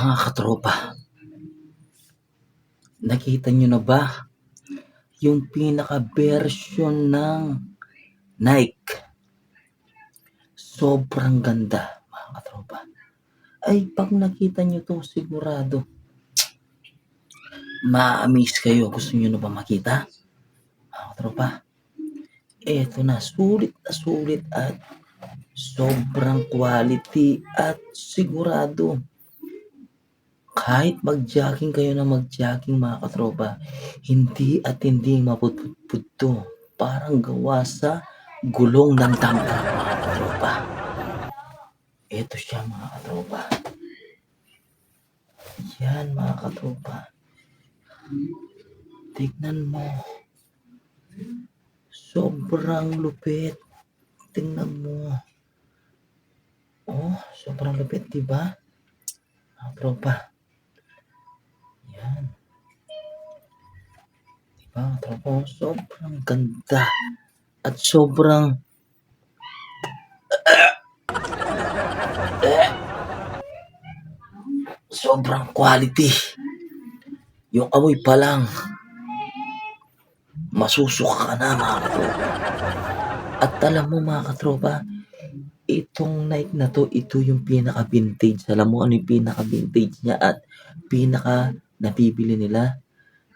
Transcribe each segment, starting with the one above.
Mga katropa, nakita nyo na ba yung pinaka-version ng Nike? Sobrang ganda, mga katropa. Ay, pag nakita nyo to, sigurado ma-amaze kayo. Gusto nyo na ba makita? Mga katropa, eto na, sulit at sobrang quality at sigurado kahit mag-jogging kayo na mag-jogging, mga katropa, hindi mapupudpud to. Parang gawa sa gulong ng damdam, mga katropa. Ito siya, mga katropa. Yan, mga katropa. Tignan mo. Sobrang lupit. Tingnan mo. Oh, sobrang lupit, diba? Mga katropa. Yan. Diba, mga katropa? Sobrang ganda. At sobrang quality. Yung amoy pa lang, masusuka ka na, mga katropa. At alam mo, mga katropa, itong Nike na to, ito yung pinaka-vintage. Alam mo ano yung pinaka-vintage niya at pinaka-nabibili nila?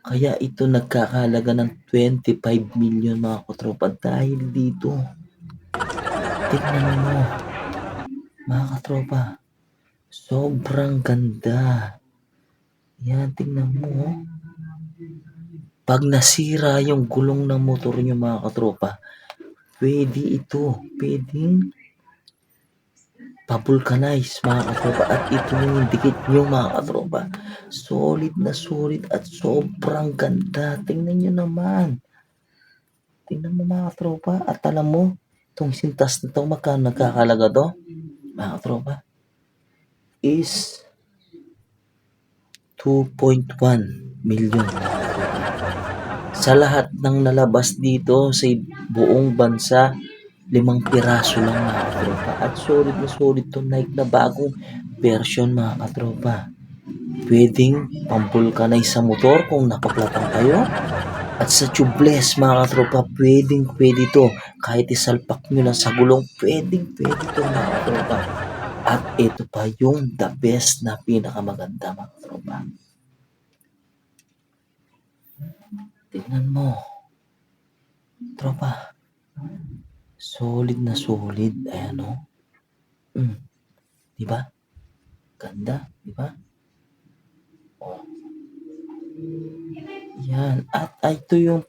Kaya ito nagkakahalaga ng 25 million, mga katropa, dahil dito. Tignan mo, mga katropa. Sobrang ganda. Yan, tignan mo. Pag nasira yung gulong ng motor nyo, mga katropa, pwedeng pa-vulcanize, mga katropa, at ito yung dikit nyo, mga katropa. Solid na solid at sobrang ganda. Tingnan nyo naman. Tingnan mo, mga katropa. At alam mo, itong sintas na ito, magkano nagkakalaga to, mga katropa? Is 2.1 million. Sa lahat ng nalabas dito sa buong bansa, 5 piraso lang, mga katropa. At solid na solid to Nike na bagong version, mga katropa. Pwedeng pambulkanay sa motor kung napaplatan kayo. At sa tubeless, mga katropa, pwede to. Kahit isalpak nyo lang sa gulong, pwede to, mga katropa. At ito pa yung the best na pinakamaganda, mga katropa. Tingnan mo. Tropa. Solid na solid. Ayan, o. Diba? Ganda, diba? Oh. Yan. At ito yung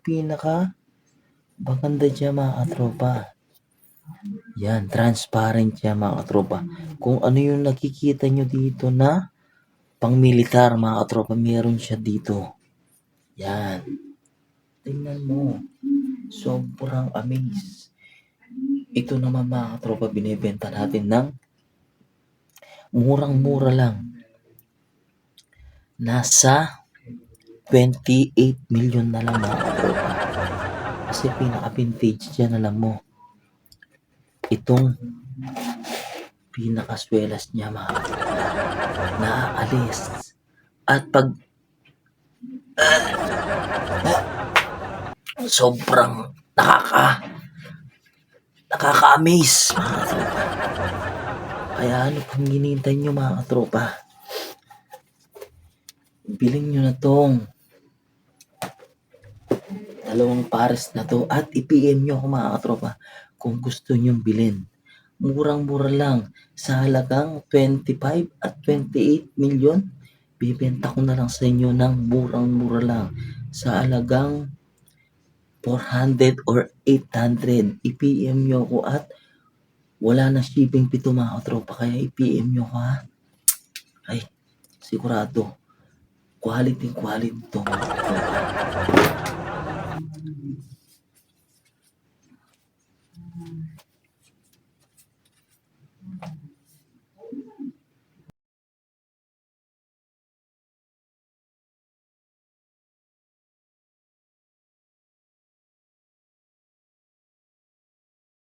maganda dyan, mga katropa. Yan. Transparent dyan, mga katropa. Kung ano yung nakikita nyo dito na pang-militar, mga katropa, meron siya dito. Yan. Tingnan mo. Sobrang amaze. Ito naman, mga katropa, binibenta natin ng murang-mura lang. Nasa 28 million na lang, mga katropa. Kasi pinaka-vintage dyan, alam mo. Itong pinaka-swelas niya, mga katropa. Naaalis. At pag sobrang nakaka-amaze, mga katropa. Kaya ano pang hinihintay nyo, mga katropa? Bilhin nyo na tong 2 pares na to at i-PM nyo ako, mga katropa, kung gusto nyong bilhin. Murang-mura lang. Sa halagang 25 at 28 million, bibenta ko na lang sa inyo ng murang-mura lang. Sa halagang 400 or 800, i-PM nyo ako at wala na shipping pito, mga katropa. Kaya i-PM nyo ko, ha? Ay, sigurado. Quality to, mga katropa.